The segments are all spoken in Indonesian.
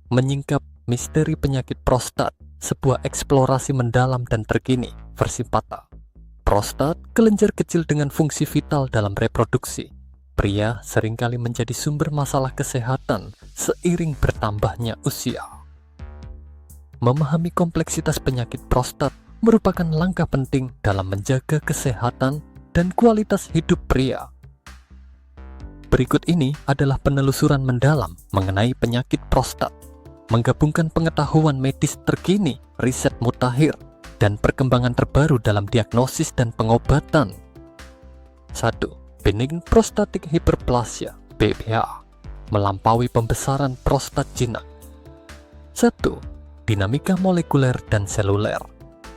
Menyingkap misteri penyakit prostat, sebuah eksplorasi mendalam dan terkini, versi Pata. Prostat, kelenjar kecil dengan fungsi vital dalam reproduksi. Pria seringkali menjadi sumber masalah kesehatan seiring bertambahnya usia. Memahami kompleksitas penyakit prostat merupakan langkah penting dalam menjaga kesehatan dan kualitas hidup pria. Berikut ini adalah penelusuran mendalam mengenai penyakit prostat, menggabungkan pengetahuan medis terkini, riset mutakhir, dan perkembangan terbaru dalam diagnosis dan pengobatan. 1. Benign prostatic hyperplasia (BPH), melampaui pembesaran prostat jinak. 1. Dinamika molekuler dan seluler.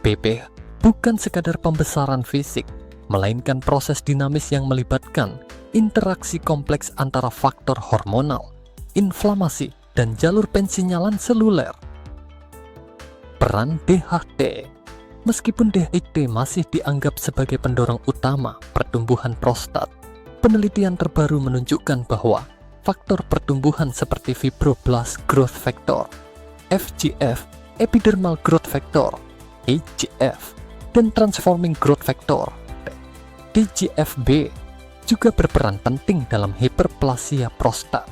BPH bukan sekadar pembesaran fisik, melainkan proses dinamis yang melibatkan interaksi kompleks antara faktor hormonal, inflamasi, dan jalur pensinyalan seluler. Peran DHT. Meskipun DHT masih dianggap sebagai pendorong utama pertumbuhan prostat, penelitian terbaru menunjukkan bahwa faktor pertumbuhan seperti fibroblast growth factor, FGF, epidermal growth factor, EGF, dan transforming growth factor, TGFB, juga berperan penting dalam hiperplasia prostat.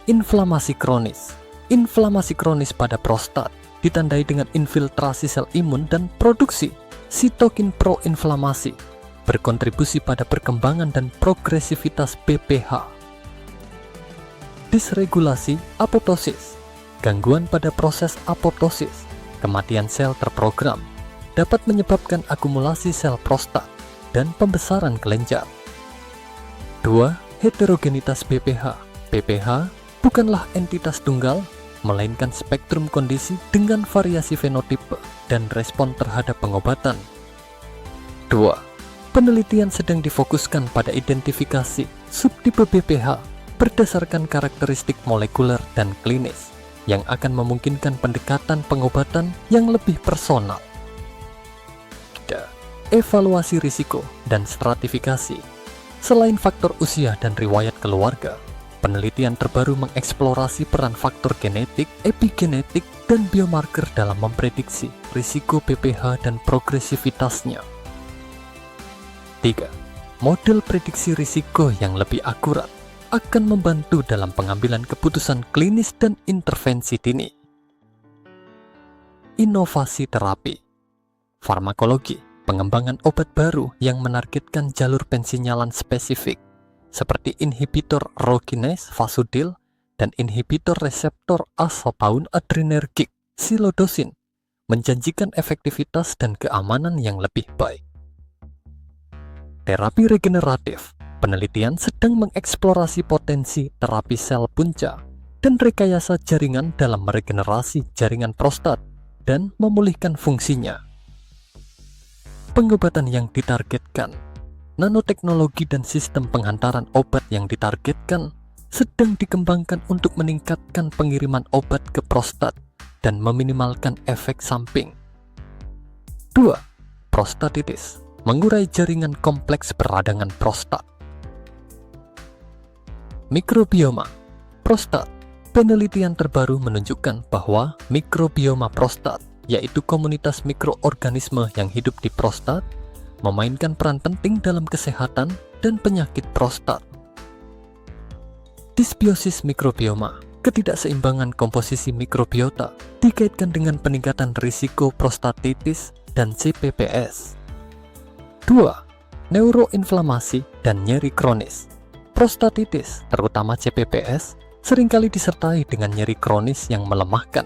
Inflamasi kronis. Inflamasi kronis pada prostat ditandai dengan infiltrasi sel imun dan produksi sitokin proinflamasi, berkontribusi pada perkembangan dan progresivitas BPH. Disregulasi apoptosis. Gangguan pada proses apoptosis, kematian sel terprogram, dapat menyebabkan akumulasi sel prostat dan pembesaran kelenjar. 2. Heterogenitas BPH. BPH bukanlah entitas tunggal, melainkan spektrum kondisi dengan variasi fenotipe dan respon terhadap pengobatan. 2. Penelitian sedang difokuskan pada identifikasi subtipe BPH berdasarkan karakteristik molekuler dan klinis yang akan memungkinkan pendekatan pengobatan yang lebih personal. 3. Evaluasi risiko dan stratifikasi. Selain faktor usia dan riwayat keluarga, penelitian terbaru mengeksplorasi peran faktor genetik, epigenetik, dan biomarker dalam memprediksi risiko BPH dan progresivitasnya. 3. Model prediksi risiko yang lebih akurat akan membantu dalam pengambilan keputusan klinis dan intervensi dini. Inovasi terapi. Farmakologi, pengembangan obat baru yang menargetkan jalur pensinyalan spesifik, seperti inhibitor Rho-kinase Fasudil dan inhibitor reseptor alpha-bound adrenergic silodosin, menjanjikan efektivitas dan keamanan yang lebih baik. Terapi regeneratif. Penelitian sedang mengeksplorasi potensi terapi sel punca dan rekayasa jaringan dalam meregenerasi jaringan prostat dan memulihkan fungsinya. Pengobatan yang ditargetkan. Nanoteknologi dan sistem penghantaran obat yang ditargetkan sedang dikembangkan untuk meningkatkan pengiriman obat ke prostat dan meminimalkan efek samping. 2. Prostatitis. Mengurai jaringan kompleks peradangan prostat. Mikrobioma prostat. Penelitian terbaru menunjukkan bahwa mikrobioma prostat, yaitu komunitas mikroorganisme yang hidup di prostat, memainkan peran penting dalam kesehatan dan penyakit prostat. Disbiosis mikrobioma, ketidakseimbangan komposisi mikrobiota, dikaitkan dengan peningkatan risiko prostatitis dan CPPS. 2. Neuroinflamasi dan nyeri kronis. Prostatitis, terutama CPPS, seringkali disertai dengan nyeri kronis yang melemahkan.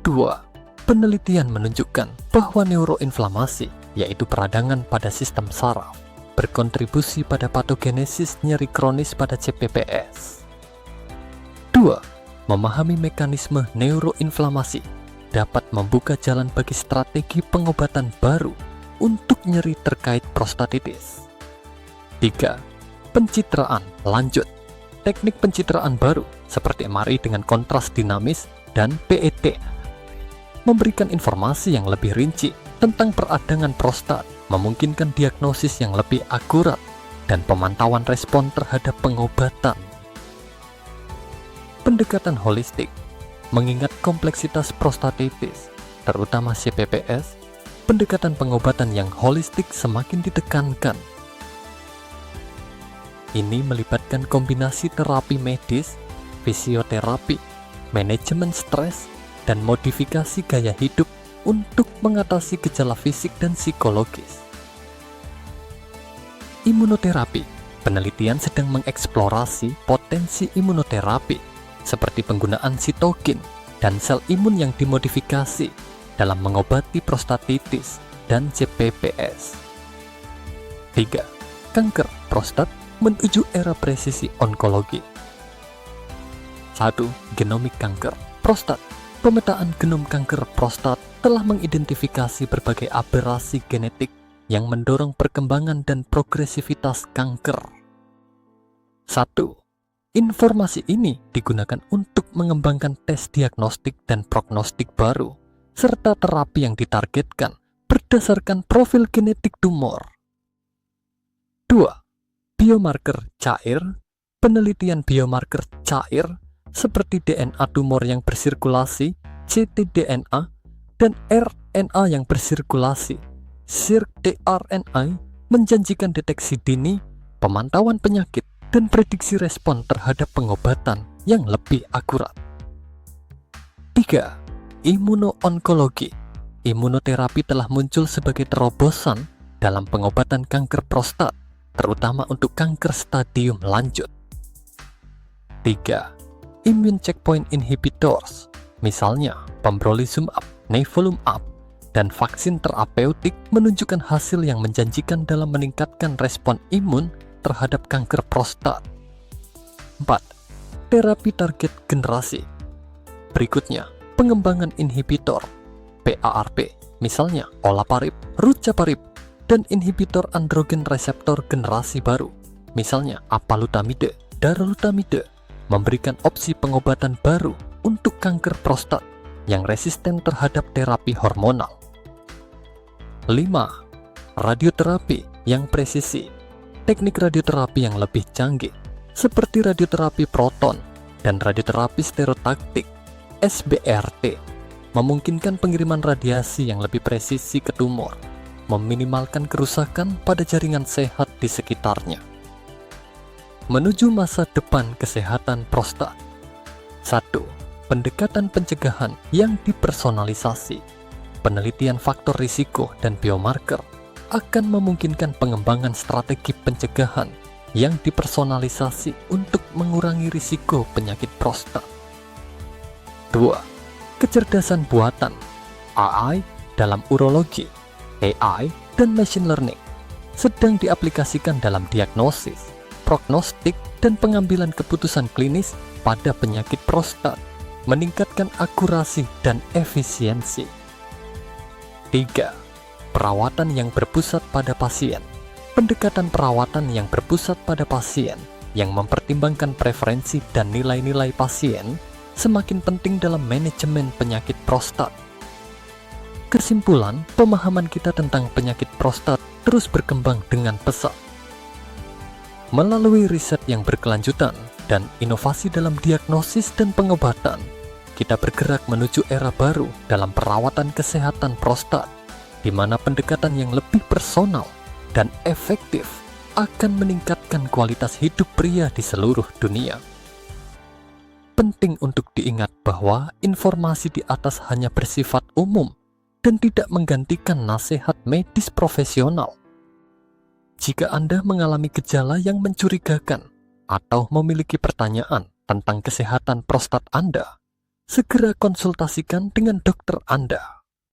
2. Penelitian menunjukkan bahwa neuroinflamasi, yaitu peradangan pada sistem saraf, berkontribusi pada patogenesis nyeri kronis pada CPPS. 2. Memahami mekanisme neuroinflamasi dapat membuka jalan bagi strategi pengobatan baru untuk nyeri terkait prostatitis. 3. Pencitraan lanjut. Teknik pencitraan baru seperti MRI dengan kontras dinamis dan PET memberikan informasi yang lebih rinci tentang peradangan prostat, memungkinkan diagnosis yang lebih akurat dan pemantauan respon terhadap pengobatan. pendekatan holistik. Mengingat kompleksitas prostatitis, terutama CPPS, pendekatan pengobatan yang holistik semakin ditekankan. Ini melibatkan kombinasi terapi medis, fisioterapi, manajemen stres, dan modifikasi gaya hidup untuk mengatasi gejala fisik dan psikologis. Imunoterapi. Penelitian sedang mengeksplorasi potensi imunoterapi seperti penggunaan sitokin dan sel imun yang dimodifikasi dalam mengobati prostatitis dan CPPS. 3. Kanker prostat menuju era presisi onkologi. 1. Genomik kanker prostat. Pemetaan genom kanker prostat telah mengidentifikasi berbagai aberrasi genetik yang mendorong perkembangan dan progresivitas kanker. 1. Informasi ini digunakan untuk mengembangkan tes diagnostik dan prognostik baru, serta terapi yang ditargetkan berdasarkan profil genetik tumor. 2. Biomarker cair. Penelitian biomarker cair seperti DNA tumor yang bersirkulasi, ctDNA, dan RNA yang bersirkulasi, circDNA, menjanjikan deteksi dini, pemantauan penyakit, dan prediksi respon terhadap pengobatan yang lebih akurat. 3. Imuno-onkologi. Imunoterapi telah muncul sebagai terobosan dalam pengobatan kanker prostat, terutama untuk kanker stadium lanjut. 3. Immune checkpoint inhibitors, misalnya pembrolizumab, nivolumab, dan vaksin terapeutik menunjukkan hasil yang menjanjikan dalam meningkatkan respon imun terhadap kanker prostat. 4. Terapi target generasi. Berikutnya, pengembangan inhibitor PARP, misalnya olaparib, rucaparib, dan inhibitor androgen reseptor generasi baru, misalnya apalutamide, darolutamide, memberikan opsi pengobatan baru untuk kanker prostat yang resisten terhadap terapi hormonal. 5. Radioterapi yang presisi. Teknik radioterapi yang lebih canggih, seperti radioterapi proton dan radioterapi stereotaktik (SBRT), memungkinkan pengiriman radiasi yang lebih presisi ke tumor, meminimalkan kerusakan pada jaringan sehat di sekitarnya. Menuju masa depan kesehatan prostat. 1. Pendekatan pencegahan yang dipersonalisasi. Penelitian faktor risiko dan biomarker akan memungkinkan pengembangan strategi pencegahan yang dipersonalisasi untuk mengurangi risiko penyakit prostat. 2. Kecerdasan buatan AI dalam urologi, AI, dan machine learning sedang diaplikasikan dalam diagnosis, prognostik, dan pengambilan keputusan klinis pada penyakit prostat, meningkatkan akurasi dan efisiensi. 3. Perawatan yang berpusat pada pasien. Pendekatan perawatan yang berpusat pada pasien yang mempertimbangkan preferensi dan nilai-nilai pasien semakin penting dalam manajemen penyakit prostat. Kesimpulan, pemahaman kita tentang penyakit prostat terus berkembang dengan pesat. Melalui riset yang berkelanjutan dan inovasi dalam diagnosis dan pengobatan, kita bergerak menuju era baru dalam perawatan kesehatan prostat, di mana pendekatan yang lebih personal dan efektif akan meningkatkan kualitas hidup pria di seluruh dunia. Penting untuk diingat bahwa informasi di atas hanya bersifat umum dan tidak menggantikan nasihat medis profesional. Jika Anda mengalami gejala yang mencurigakan atau memiliki pertanyaan tentang kesehatan prostat Anda, segera konsultasikan dengan dokter Anda.